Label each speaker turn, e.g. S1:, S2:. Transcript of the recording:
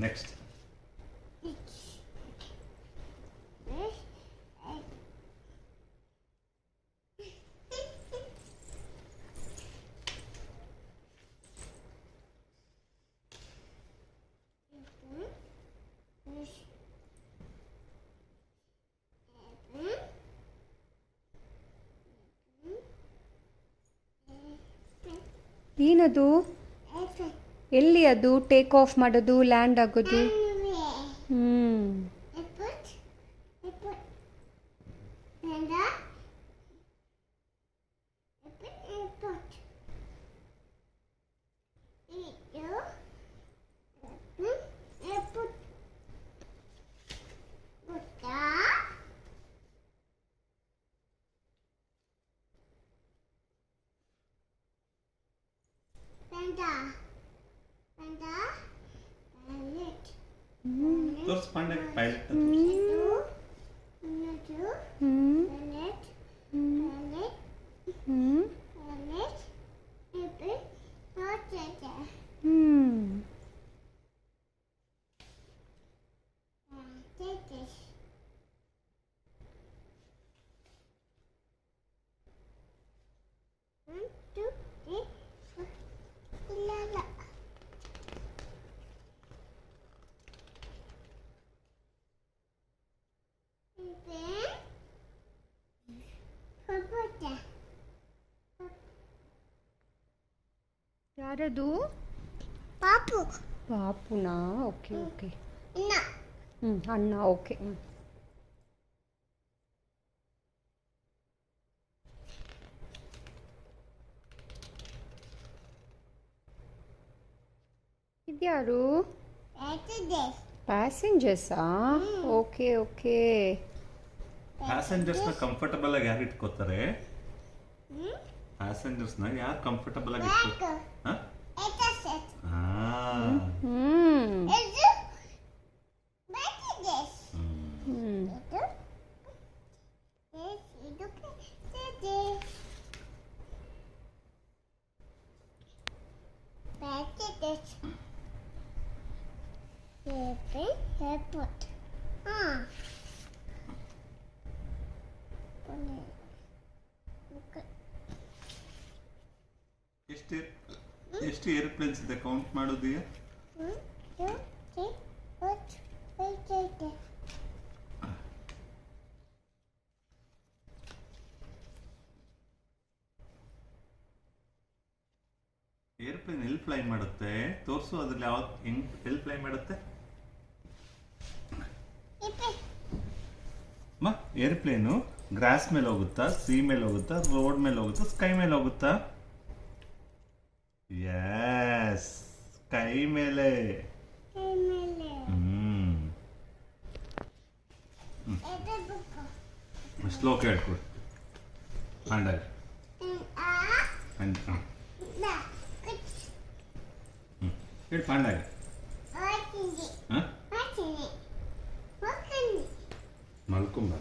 S1: Next.
S2: ಏನದು? ಎಲ್ಲಿ ಅದು ಟೇಕ್ ಆಫ್ ಮಾಡೋದು, ಲ್ಯಾಂಡ್ ಆಗೋದು?
S1: ತೋರ್ಸ್ ಪಾಂಡೆ ಪೈಲಟ್
S2: ಯಾರದು?
S3: ಪಾಪು.
S2: ಪಾಪುನಾ? Okay okay.
S3: ಅಣ್ಣ.
S2: ಅಣ್ಣ. ಓಕೆ. ಇದ್ಯಾರು? ಪ್ಯಾಸೆಂಜರ್ಸಾ? Okay okay.
S1: ಪ್ಯಾಸೆಂಜರ್ಸ್ನ ಕಂಫರ್ಟಬಲ್ ಆಗಿ ಯಾರು ಇಟ್ಕೋತಾರೆ? ಪ್ಯಾಸೆಂಜರ್ಸ್ನ ಯಾರು ಕಂಫರ್ಟಬಲ್ ಆಗಿ ಇಟ್ಕೋತಾರೆ?
S3: Airport.
S1: ಎಷ್ಟು ಏರೋಪ್ಲೇನ್ಸ್ ಇದೆ ಕೌಂಟ್ ಮಾಡೋದೀಯ? ಏರೋಪ್ಲೇನ್ ಎಲ್ಲಿ ಫ್ಲೈ ಮಾಡುತ್ತೆ ತೋರಿಸು. ಅದ್ರಲ್ಲಿ ಯಾವ್ದು ಎಲ್ಲಿ ಫ್ಲೈ ಮಾಡುತ್ತೆ? ಏರೋಪ್ಲೇನು ಗ್ರಾಸ್ ಮೇಲೆ ಹೋಗುತ್ತಾ, ಸಿ ಮೇಲೆ ಹೋಗುತ್ತಾ, ರೋಡ್ ಮೇಲೆ ಹೋಗುತ್ತಾ, ಸ್ಕೈ ಮೇಲೆ ಹೋಗುತ್ತಾ? ಯಸ್, ಸ್ಕೈ ಮೇಲೆ. ಸ್ಲೋ ಕೇಳ್ಕೊಡು ಪಾಂಡಾಗ. ಹೇಳಿ ಪಾಂಡಾಗ. ಮಲ್ಕೊಂಬ.